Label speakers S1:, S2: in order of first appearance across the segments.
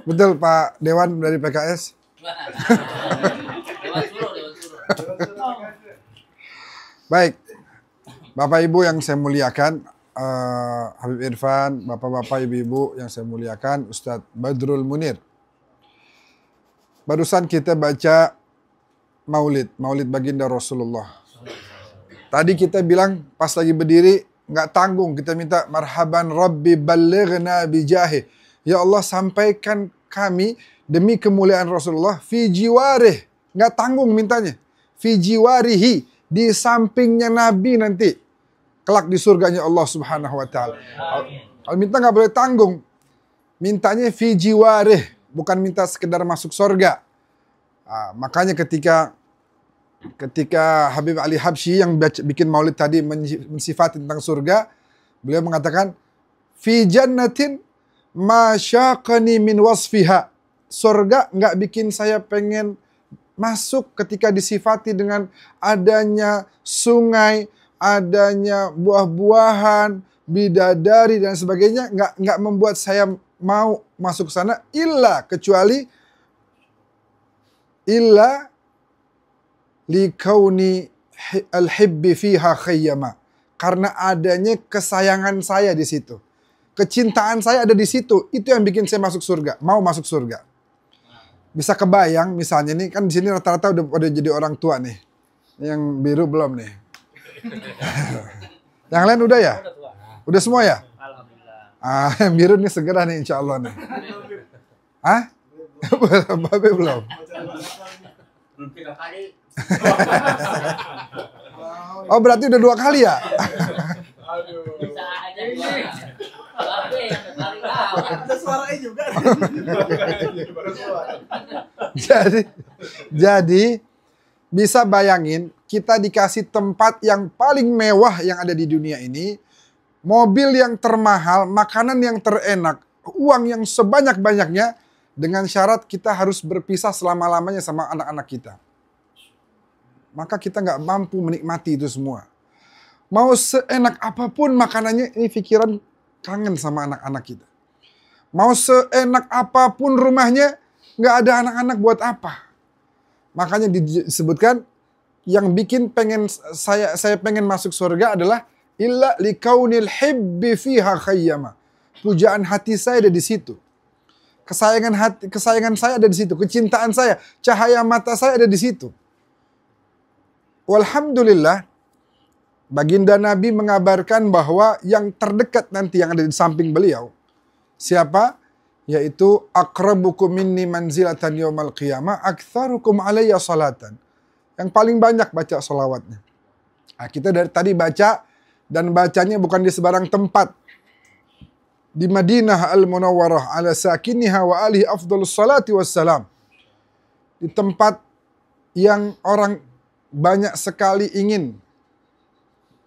S1: Betul Pak Dewan dari PKS?
S2: Dewan Suro.
S1: Baik, Bapak Ibu yang saya muliakan, Habib Irfan, Bapak-bapak, Ibu-ibu yang saya muliakan, Ustadz Badrul Munir. Barusan kita baca Maulid baginda Rasulullah. Tadi kita bilang pas lagi berdiri nggak tanggung, kita minta marhaban Rabbi balighna bijahih. Ya Allah, sampaikan kami demi kemuliaan Rasulullah fi jiwarih. Nggak tanggung mintanya. Fi jiwarihi, di sampingnya Nabi nanti. Kelak di surganya Allah Subhanahu wa taala. Kalau minta nggak boleh tanggung. Mintanya fi jiwarih, bukan minta sekedar masuk surga. Makanya ketika Habib Ali Habsyi yang bikin maulid tadi mensifati tentang surga, beliau mengatakan fi jannatin ma syaqani min wasfiha. Surga nggak bikin saya pengen masuk ketika disifati dengan adanya sungai, adanya buah-buahan, bidadari dan sebagainya, nggak membuat saya mau masuk sana kecuali likauni al-hibbi fiha khayyama. Karena adanya kesayangan saya di situ. Kecintaan saya ada di situ. Itu yang bikin saya masuk surga. Mau masuk surga. Bisa kebayang misalnya nih, kan di sini rata-rata udah jadi orang tua nih. Yang biru belum nih. Yang lain udah ya? Udah semua ya?
S2: Alhamdulillah.
S1: Yang biru nih segera nih insya Allah nih. Babe belum?
S2: Belum 3 kali.
S1: Oh berarti udah 2 kali ya?
S2: Bisa aja Babe yang kembali tahu.
S3: Ada suaranya juga.
S1: Jadi bisa bayangin kita dikasih tempat yang paling mewah yang ada di dunia ini, mobil yang termahal, makanan yang terenak, uang yang sebanyak-banyaknya, dengan syarat kita harus berpisah selama-lamanya sama anak-anak kita. Maka kita nggak mampu menikmati itu semua. Mau seenak apapun makanannya, ini pikiran kangen sama anak-anak kita. Mau seenak apapun rumahnya, nggak ada anak-anak buat apa. Makanya disebutkan yang bikin saya pengen masuk surga adalah illa likaunil hibbi fiha khayyama. Pujaan hati saya ada di situ. Kesayangan saya ada di situ. Kecintaan saya, cahaya mata saya ada di situ. Walhamdulillah, baginda Nabi mengabarkan bahwa yang terdekat nanti yang ada di samping beliau, siapa? Yaitu aqrabukum minni manzilatan yaumal qiyamah aktsarukum alayya salatan. Yang paling banyak baca salawatnya. Kita dari tadi baca, dan bacanya bukan di sebarang tempat. Di Madinah Al-Munawwarah ala sakiniha wa alihi afdhalus salati wassalam. Di tempat yang orang banyak sekali ingin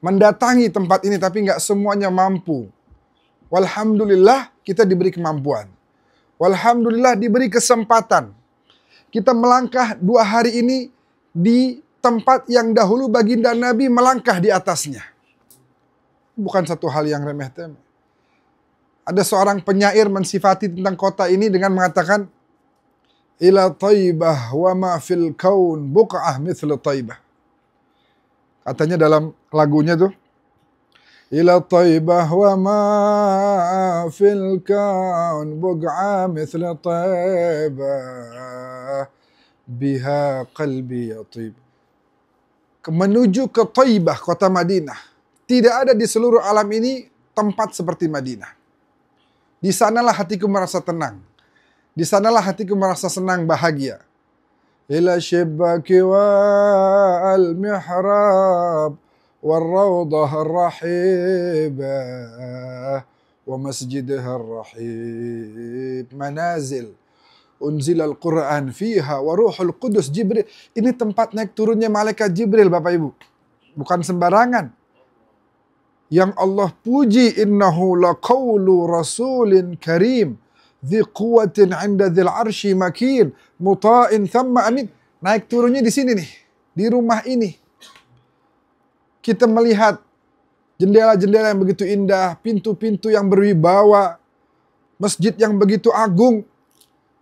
S1: mendatangi tempat ini, tapi nggak semuanya mampu. Walhamdulillah kita diberi kemampuan. Walhamdulillah diberi kesempatan. Kita melangkah 2 hari ini di tempat yang dahulu baginda Nabi melangkah di atasnya. Bukan satu hal yang remeh-temeh. Ada seorang penyair mensifati tentang kota ini dengan mengatakan, ila Taibah wa ma fil kaun buq'ah mithlu Taibah. Katanya dalam lagunya tuh, ila Taibah wa ma fil kaun buq'ah mithlu Taibah biha qalbi yatib. Menuju ke Taibah, kota Madinah. Tidak ada di seluruh alam ini tempat seperti Madinah. Di sanalah hatiku merasa tenang. Di sanalah hatiku merasa senang, bahagia. Ila shibbaki wal mihrab wal rawdah ar-rahibah wa masjidha ar-rahib manazil unzil al-Quran fiha wa ruhul qudus Jibril. Ini tempat naik turunnya malaikat Jibril, Bapak Ibu. Bukan sembarangan. Yang Allah puji, innahu laqawlu rasulin karim dhi quwwatin 'inda dzil arsy makin muta'in thamma amin. Naik turunnya di sini nih, di rumah ini. Kita melihat jendela-jendela yang begitu indah, pintu-pintu yang berwibawa, masjid yang begitu agung,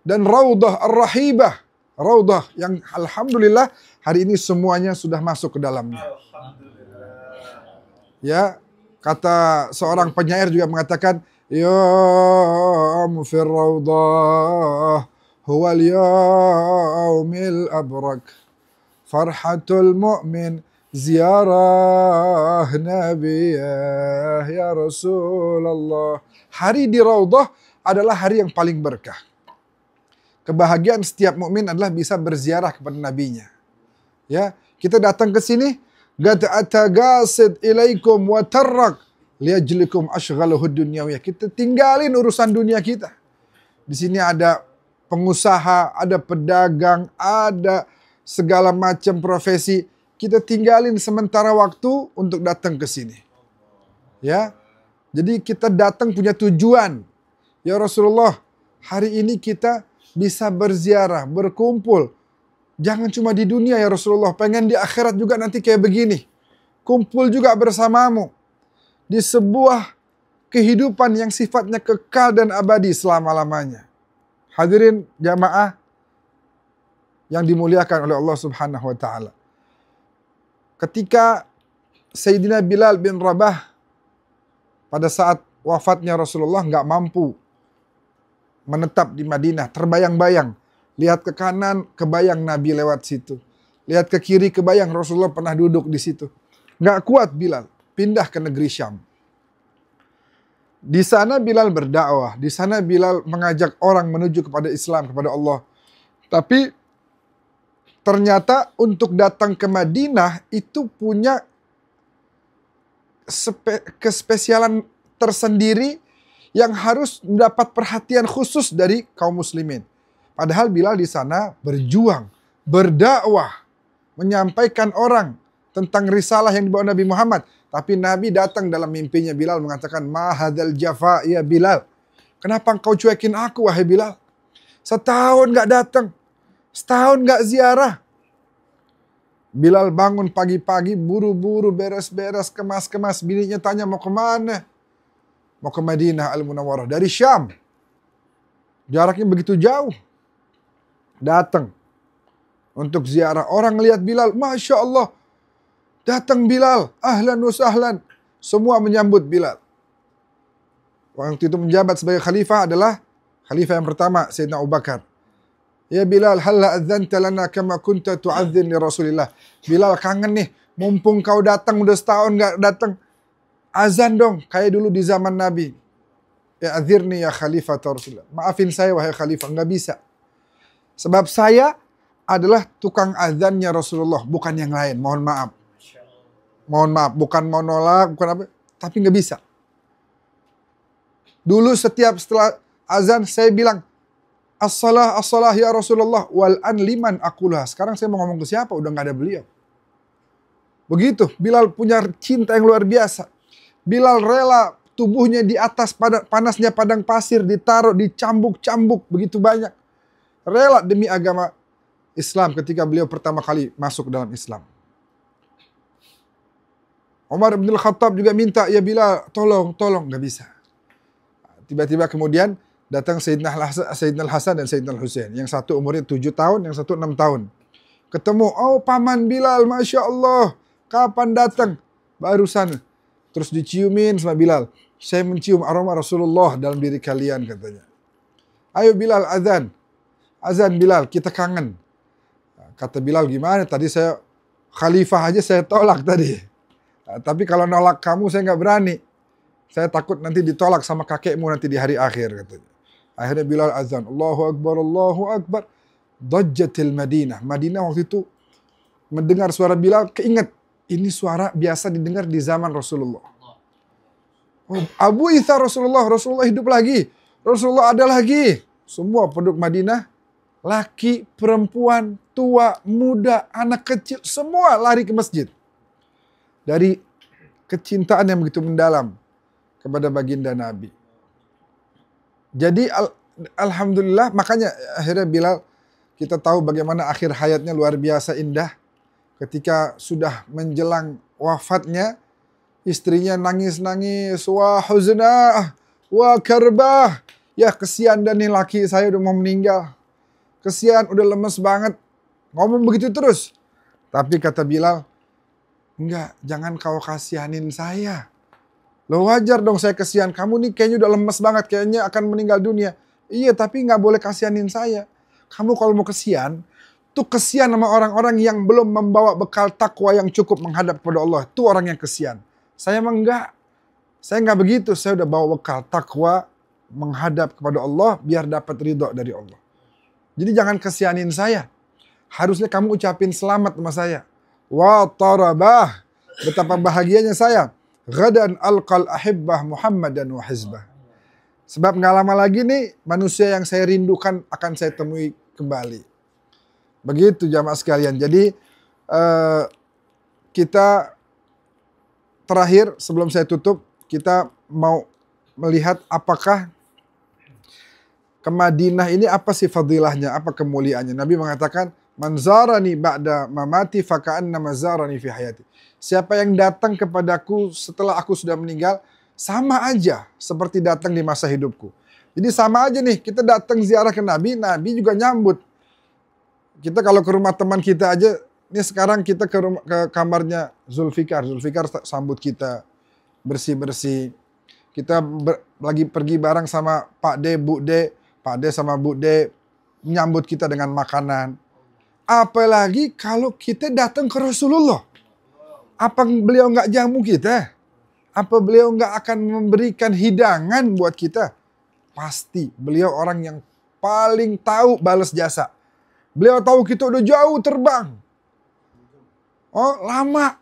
S1: dan Raudah Ar-Rahibah, Raudah yang alhamdulillah hari ini semuanya sudah masuk ke dalamnya. Ya, kata seorang penyair juga mengatakan, ya mufir Raudah huwal yaumil abrak, farhatul mu'min ziarah nabiyah ya Rasulullah. Hari di Raudah adalah hari yang paling berkah. Kebahagiaan setiap mukmin adalah bisa berziarah kepada nabinya. Ya, kita datang ke sini, gad atagasid ilaikum wa tarrak liajlikum ashghaluhud dunyawiyah. Kita tinggalin urusan dunia kita. Di sini ada pengusaha, ada pedagang, ada segala macam profesi. Kita tinggalin sementara waktu untuk datang ke sini. Ya. Jadi kita datang punya tujuan. Ya Rasulullah, hari ini kita bisa berziarah, berkumpul. Jangan cuma di dunia ya Rasulullah, pengen di akhirat juga nanti kayak begini. Kumpul juga bersamamu. Di sebuah kehidupan yang sifatnya kekal dan abadi selama-lamanya. Hadirin jamaah yang dimuliakan oleh Allah Subhanahu wa taala. Ketika Sayyidina Bilal bin Rabah pada saat wafatnya Rasulullah nggak mampu menetap di Madinah, terbayang-bayang. Lihat ke kanan, kebayang Nabi lewat situ. Lihat ke kiri, kebayang Rasulullah pernah duduk di situ. Nggak kuat Bilal, pindah ke negeri Syam. Di sana Bilal berdakwah, di sana Bilal mengajak orang menuju kepada Islam, kepada Allah. Tapi ternyata untuk datang ke Madinah itu punya kespesialan tersendiri yang harus mendapat perhatian khusus dari kaum muslimin. Padahal Bilal di sana berjuang, berdakwah, menyampaikan orang tentang risalah yang dibawa Nabi Muhammad. Tapi Nabi datang dalam mimpinya Bilal mengatakan, "Ma hadzal jafa ya Bilal. Kenapa engkau cuekin aku wahai Bilal? Setahun gak datang, setahun gak ziarah." Bilal bangun pagi-pagi, buru-buru beres-beres, kemas-kemas. Bininya tanya mau kemana? Mau ke Madinah Al-Munawwarah dari Syam. Jaraknya begitu jauh. Datang untuk ziarah. Orang lihat Bilal, Masya Allah. Datang Bilal, ahlan wa sahlan. Semua menyambut Bilal. Waktu itu menjabat sebagai khalifah adalah khalifah yang pertama, Sayyidina Abu Bakar. Ya Bilal, halla adzanta lana kama kunta tu'adzin li Rasulillah. Bilal kangen nih, mumpung kau datang udah setahun gak datang. Azan dong, kayak dulu di zaman Nabi. Ya adzirni ya khalifah Rasulullah. Maafin saya wahai khalifah, nggak bisa. Sebab saya adalah tukang azannya Rasulullah, bukan yang lain. Mohon maaf. Mohon maaf, bukan mau nolak, bukan apa, tapi nggak bisa. Dulu setelah azan saya bilang, as-salah ya Rasulullah, wal an liman akulah. Sekarang saya mau ngomong ke siapa? Udah nggak ada beliau. Begitu, Bilal punya cinta yang luar biasa. Bilal rela tubuhnya di atas panasnya padang pasir, ditaruh, dicambuk-cambuk begitu banyak. Rela demi agama Islam ketika beliau pertama kali masuk dalam Islam. Umar bin Khattab juga minta, ya Bilal, tolong, nggak bisa. Tiba-tiba kemudian datang Sayyidina Hasan dan Sayyidina Husain. Yang satu umurnya 7 tahun, yang satu 6 tahun. Ketemu, oh paman Bilal, Masya Allah, kapan datang? Barusan. Terus diciumin sama Bilal. Saya mencium aroma Rasulullah dalam diri kalian, katanya. Ayo Bilal, azan. Azan Bilal, kita kangen. Kata Bilal, gimana? Tadi saya khalifah aja saya tolak tadi. Tapi kalau nolak kamu saya nggak berani. Saya takut nanti ditolak sama kakekmu nanti di hari akhir, katanya. Akhirnya Bilal azan. Allahu Akbar, Allahu Akbar. Dajjatil Madinah. Madinah waktu itu mendengar suara Bilal, keinget. Ini suara biasa didengar di zaman Rasulullah. Oh, Abu Isa Rasulullah hidup lagi. Rasulullah ada lagi. Semua penduduk Madinah, laki, perempuan, tua, muda, anak kecil, semua lari ke masjid. Dari kecintaan yang begitu mendalam kepada baginda Nabi. Jadi alhamdulillah, makanya akhirnya Bilal, kita tahu bagaimana akhir hayatnya luar biasa indah. Ketika sudah menjelang wafatnya, istrinya nangis-nangis, wa huznah, wa karbah. Ya kesian dan nih laki saya udah mau meninggal. Kesian, udah lemes banget. Ngomong begitu terus. Tapi kata Bilal, enggak, jangan kau kasihanin saya. Loh wajar dong saya kesian. Kamu nih kayaknya udah lemes banget. Kayaknya akan meninggal dunia. Iya tapi nggak boleh kasihanin saya. Kamu kalau mau kesian, tuh kesian sama orang-orang yang belum membawa bekal takwa yang cukup menghadap kepada Allah. Itu orang yang kesian. Saya emang enggak. Saya nggak begitu. Saya udah bawa bekal takwa menghadap kepada Allah biar dapat ridho dari Allah. Jadi jangan kesianin saya. Harusnya kamu ucapin selamat sama saya. Wa tarabah. Betapa bahagianya saya. Ghadan alqal ahibbah Muhammadan wa hizbah. Sebab nggak lama lagi nih manusia yang saya rindukan akan saya temui kembali. Begitu jamaah sekalian. Jadi kita terakhir sebelum saya tutup, kita mau melihat apakah ke Madinah ini apa sih fadilahnya, apa kemuliaannya. Nabi mengatakan, "Man zarani ba'da mamati faka'annama zarani fi hayati." Siapa yang datang kepadaku setelah aku sudah meninggal, sama aja seperti datang di masa hidupku. Jadi sama aja nih, kita datang ziarah ke Nabi, Nabi juga nyambut. Kita kalau ke rumah teman kita aja, ini sekarang kita ke kamarnya Zulfikar sambut kita, bersih-bersih. Kita lagi pergi bareng sama Pak D, Bu D, Pak D sama Bu D, nyambut kita dengan makanan. Apalagi kalau kita datang ke Rasulullah. Apa beliau nggak jamu kita? Apa beliau nggak akan memberikan hidangan buat kita? Pasti beliau orang yang paling tahu balas jasa. Beliau tahu kita udah jauh terbang. Oh lama.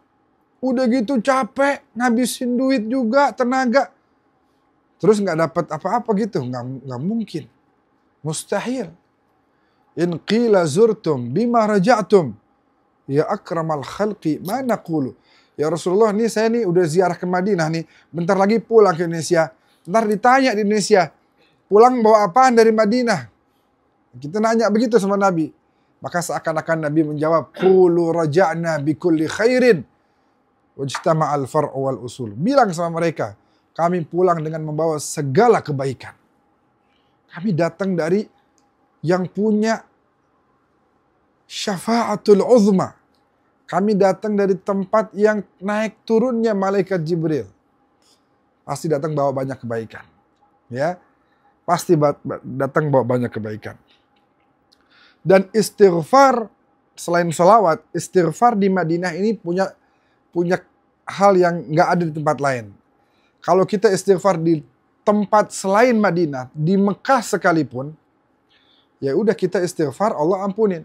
S1: Udah gitu capek, ngabisin duit juga, tenaga. Terus nggak dapat apa-apa gitu. Nggak mungkin. Mustahil. In qila zurtum bima raja'tum. Ya akramal khalqi ma naqulu. Ya Rasulullah, nih saya nih udah ziarah ke Madinah nih. Bentar lagi pulang ke Indonesia. Ntar ditanya di Indonesia, pulang bawa apaan dari Madinah? Kita nanya begitu sama Nabi. Maka seakan-akan Nabi menjawab, qulu raja'na bikulli khairin wajtama'al far'u wal usul. Bilang sama mereka, kami pulang dengan membawa segala kebaikan. Kami datang dari yang punya syafa'atul uzma. Kami datang dari tempat yang naik turunnya malaikat Jibril. Pasti datang bawa banyak kebaikan. Ya, pasti datang bawa banyak kebaikan. Dan istighfar, selain sholawat, istighfar di Madinah ini punya hal yang nggak ada di tempat lain. Kalau kita istighfar di tempat selain Madinah, di Mekah sekalipun, ya udah kita istighfar, Allah ampunin.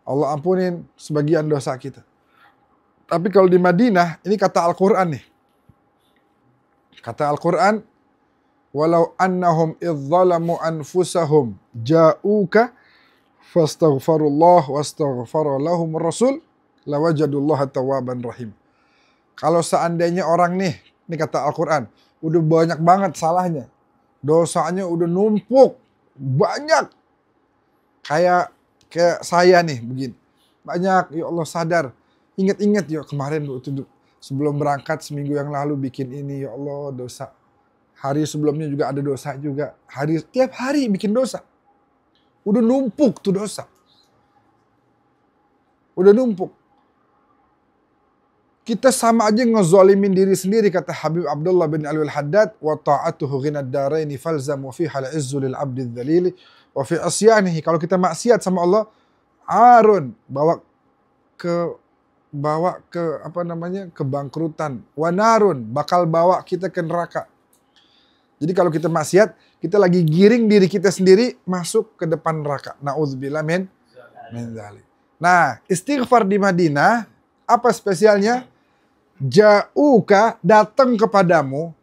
S1: Allah ampunin sebagian dosa kita. Tapi kalau di Madinah, ini kata Al-Quran nih. Kata Al-Quran, walau annahum idzalamu anfusahum ja'uka fastaghfarullah wastaghfara lahum rasul lawajadullaha tawwaban rahim. Kalau seandainya orang nih, ini kata Al-Quran, udah banyak banget salahnya. Dosanya udah numpuk, banyak. Kayak saya nih begini. Banyak, ya Allah sadar. Ingat-ingat ya kemarin itu sebelum berangkat seminggu yang lalu bikin ini, ya Allah dosa. Hari sebelumnya juga ada dosa juga. Tiap hari bikin dosa. Udah numpuk tuh dosa. Udah numpuk. Kita sama aja ngezolimin diri sendiri, kata Habib Abdullah bin Alwi al-Haddad, wa ta'atuhu ghinad daraini falzamu fiha al-izzu lil abdi dzalili wa fi asyanihi. Kalau kita maksiat sama Allah, arun, bawa ke kebangkrutan. Wanarun, bakal bawa kita ke neraka. Jadi kalau kita maksiat, kita lagi giring diri kita sendiri masuk ke depan neraka. Na'udzubillah min dzalik. Nah, istighfar di Madinah, apa spesialnya? Ja'uka, datang kepadamu.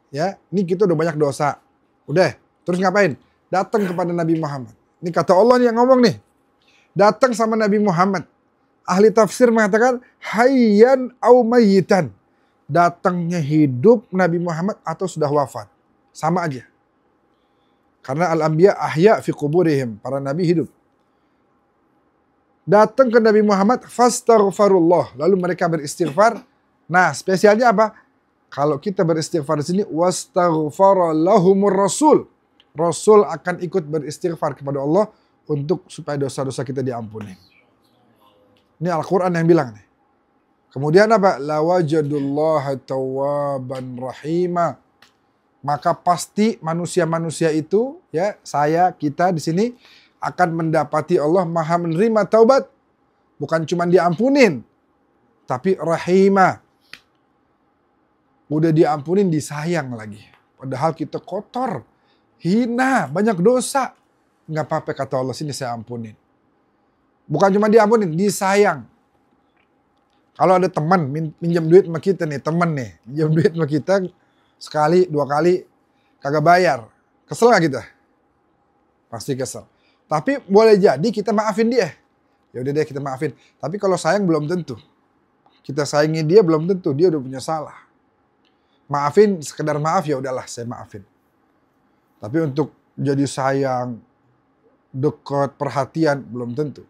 S1: Ya, ini kita udah banyak dosa. Udah, terus ngapain? Datang kepada Nabi Muhammad. Ini kata Allah nih yang ngomong nih. Datang sama Nabi Muhammad. Ahli tafsir mengatakan hayyan au mayyitan. Datangnya hidup Nabi Muhammad atau sudah wafat. Sama aja. Karena al-anbiya ahya fi quburihim. Para nabi hidup. Datang ke Nabi Muhammad, fastaghfarullah. Lalu mereka beristighfar. Nah, spesialnya apa? Kalau kita beristighfar di sini, wastaghfara lahumur rasul. Rasul akan ikut beristighfar kepada Allah untuk supaya dosa-dosa kita diampuni. Ini Al-Quran yang bilang nih. Kemudian apa? Lawajadullaha tawwaban rahima. Maka pasti manusia-manusia itu, ya, saya, kita di sini akan mendapati Allah Maha menerima taubat. Bukan cuma diampunin, tapi rahima. Udah diampunin, disayang lagi. Padahal kita kotor, hina, banyak dosa. Nggak apa-apa kata Allah, sini saya ampunin. Bukan cuma diampunin, disayang. Kalau ada teman minjem duit sama kita nih, teman nih, minjem duit sama kita sekali, 2 kali, kagak bayar. Kesel gak kita? Pasti kesel. Tapi boleh jadi kita maafin dia. Ya udah deh kita maafin. Tapi kalau sayang belum tentu. Kita sayangi dia belum tentu dia udah punya salah. Maafin sekedar maaf, ya udahlah saya maafin. Tapi untuk jadi sayang, dekat, perhatian belum tentu.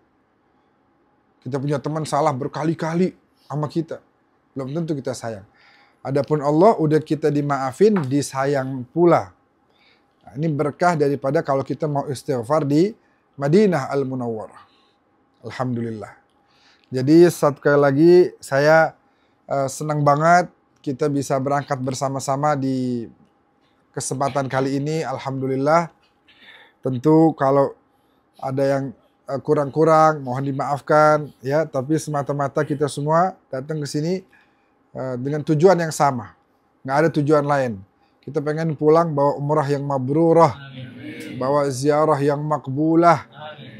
S1: Kita punya teman salah berkali-kali sama kita, belum tentu kita sayang. Adapun Allah udah kita dimaafin, disayang pula. Nah, ini berkah daripada kalau kita mau istighfar di Madinah Al-Munawwarah. Alhamdulillah. Jadi sekali lagi saya senang banget kita bisa berangkat bersama-sama di kesempatan kali ini. Alhamdulillah. Tentu kalau ada yang kurang-kurang mohon dimaafkan ya, tapi semata-mata kita semua datang ke sini dengan tujuan yang sama. Nggak ada tujuan lain. Kita pengen pulang bawa umrah yang mabrurah, bawa ziarah yang makbulah.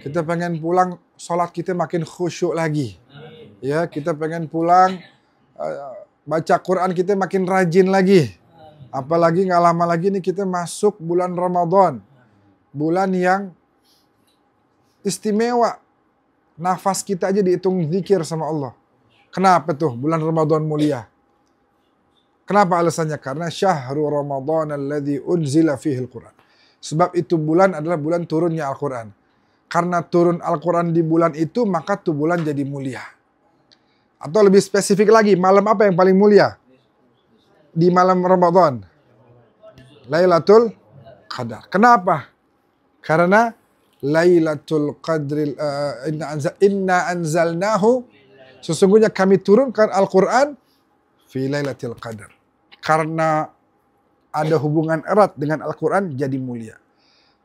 S1: Kita pengen pulang sholat kita makin khusyuk lagi. Ya, kita pengen pulang baca Quran kita makin rajin lagi. Apalagi nggak lama lagi nih kita masuk bulan Ramadan. Bulan yang istimewa. Nafas kita aja dihitung zikir sama Allah. Kenapa tuh bulan Ramadan mulia? Kenapa alasannya? Karena syahrul Ramadan alladzi unzila fihi al-Quran. Sebab itu bulan adalah bulan turunnya Al-Quran. Karena turun Al-Quran di bulan itu, maka tuh bulan jadi mulia. Atau lebih spesifik lagi, malam apa yang paling mulia? Di malam Ramadan. Lailatul Qadar. Kenapa? Karena Lailatul Qadril inna anzalnahu, sesungguhnya kami turunkan Al-Quran fi Lailatul Qadar. Karena ada hubungan erat dengan Al-Quran jadi mulia.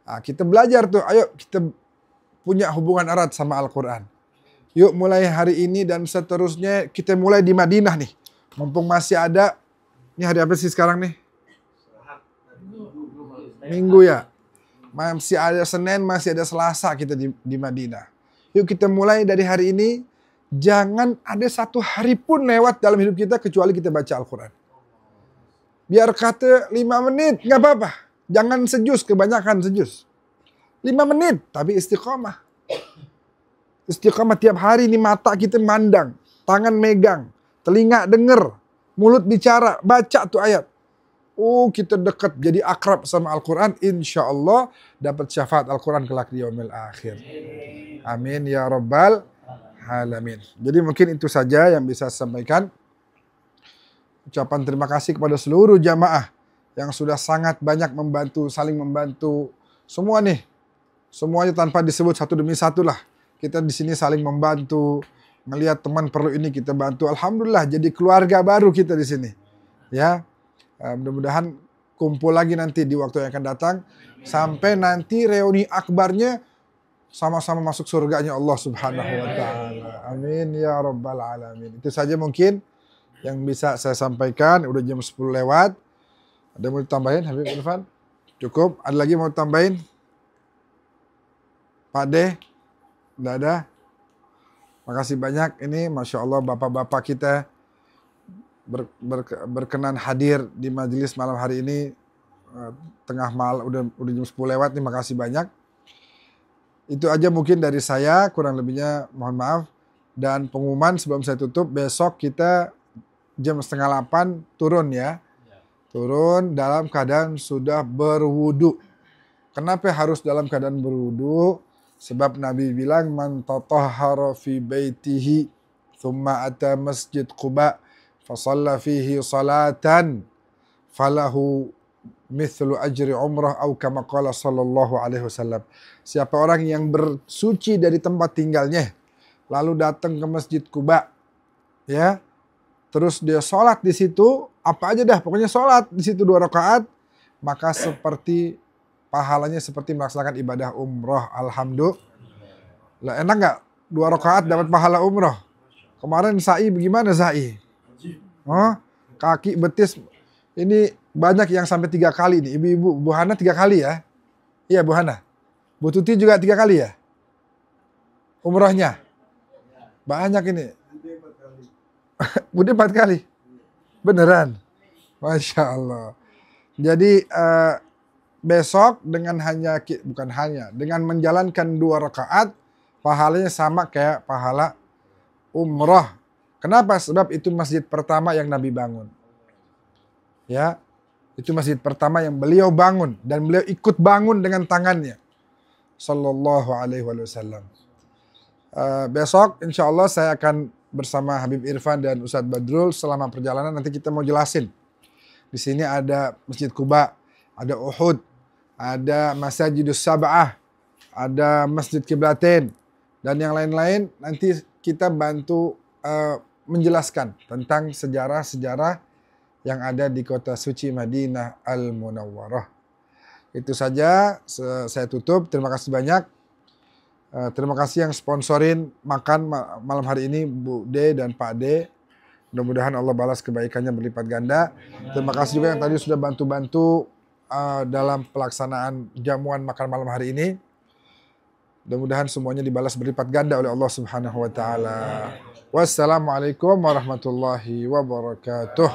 S1: Nah, kita belajar tuh, ayo kita punya hubungan erat sama Al-Quran. Yuk mulai hari ini dan seterusnya kita mulai di Madinah nih. Mumpung masih ada, ini hari apa sih sekarang nih? Minggu ya. Masih ada Senin, masih ada Selasa kita di Madinah. Yuk kita mulai dari hari ini. Jangan ada satu hari pun lewat dalam hidup kita kecuali kita baca Al-Quran. Biar kata 5 menit, nggak apa-apa. Jangan sejus, kebanyakan sejus. 5 menit, tapi istiqomah. Istiqomah tiap hari ini mata kita mandang, tangan megang, telinga denger, mulut bicara, baca tuh ayat. Oh, kita dekat jadi akrab sama Al-Quran. Insya Allah dapat syafaat Al-Quran kelak di yaumil akhir. Amin ya rabbal alamin. Jadi mungkin itu saja yang bisa saya sampaikan. Ucapan terima kasih kepada seluruh jamaah yang sudah sangat banyak membantu, saling membantu. Semua nih, semuanya tanpa disebut satu demi satu lah. Kita di sini saling membantu. Ngelihat teman perlu ini kita bantu. Alhamdulillah jadi keluarga baru kita di sini. Ya. Mudah-mudahan kumpul lagi nanti di waktu yang akan datang. Sampai nanti reuni akbarnya sama-sama masuk surganya Allah subhanahu wa ta'ala. Amin ya rabbal alamin. Itu saja mungkin yang bisa saya sampaikan. Udah jam 10 lewat. Ada mau ditambahin Habib Irfan? Cukup? Ada lagi mau tambahin? Pak D? Udah ada? Makasih banyak. Ini Masya Allah bapak-bapak kita berkenan hadir di majelis malam hari ini. Tengah malam, udah jam 10 lewat nih. Makasih banyak. Itu aja mungkin dari saya, kurang lebihnya mohon maaf. Dan pengumuman sebelum saya tutup, besok kita jam 7:30 turun ya. Turun dalam keadaan sudah berwudu. Kenapa harus dalam keadaan berwudu? Sebab Nabi bilang, man tatahhara fi baitihi thumma ata masjid Quba fasalla fihi salatan falahu mithlu ajri umrah au kama qala sallallahu alaihi wasallam. Siapa orang yang bersuci dari tempat tinggalnya lalu datang ke Masjid Quba, ya, terus dia sholat di situ, apa aja dah, pokoknya sholat di situ 2 rakaat, maka seperti pahalanya seperti melaksanakan ibadah umroh. Alhamdulillah. Enak nggak 2 rakaat dapat pahala umroh? Kemarin sa'i bagaimana sa'i? Oh, kaki betis ini banyak yang sampai 3 kali nih. Ibu-ibu, Bu Hana 3 kali ya? Iya Bu Hana. Bu Tuti juga 3 kali ya? Umrohnya? Banyak ini. Bude 4 kali. Beneran? Masya Allah. Jadi besok dengan dengan menjalankan 2 rakaat, pahalanya sama kayak pahala umroh. Kenapa? Sebab itu masjid pertama yang Nabi bangun. Ya, itu masjid pertama yang beliau bangun dan beliau ikut bangun dengan tangannya. Sallallahu alaihi wasallam. Besok insya Allah saya akan bersama Habib Irfan dan Ustadz Badrul selama perjalanan nanti kita mau jelasin. Di sini ada Masjid Quba, ada Uhud, ada Masjidus Sab'ah, ada Masjid Qiblatain, dan yang lain-lain nanti kita bantu menjelaskan tentang sejarah-sejarah yang ada di kota suci Madinah Al-Munawwarah. Itu saja, saya tutup. Terima kasih banyak. Terima kasih yang sponsorin makan malam hari ini, Bu D dan Pak D. Mudah-mudahan Allah balas kebaikannya berlipat ganda. Terima kasih juga yang tadi sudah bantu-bantu dalam pelaksanaan jamuan makan malam hari ini. Mudah-mudahan semuanya dibalas berlipat ganda oleh Allah Subhanahu wa taala. Wassalamualaikum warahmatullahi wabarakatuh.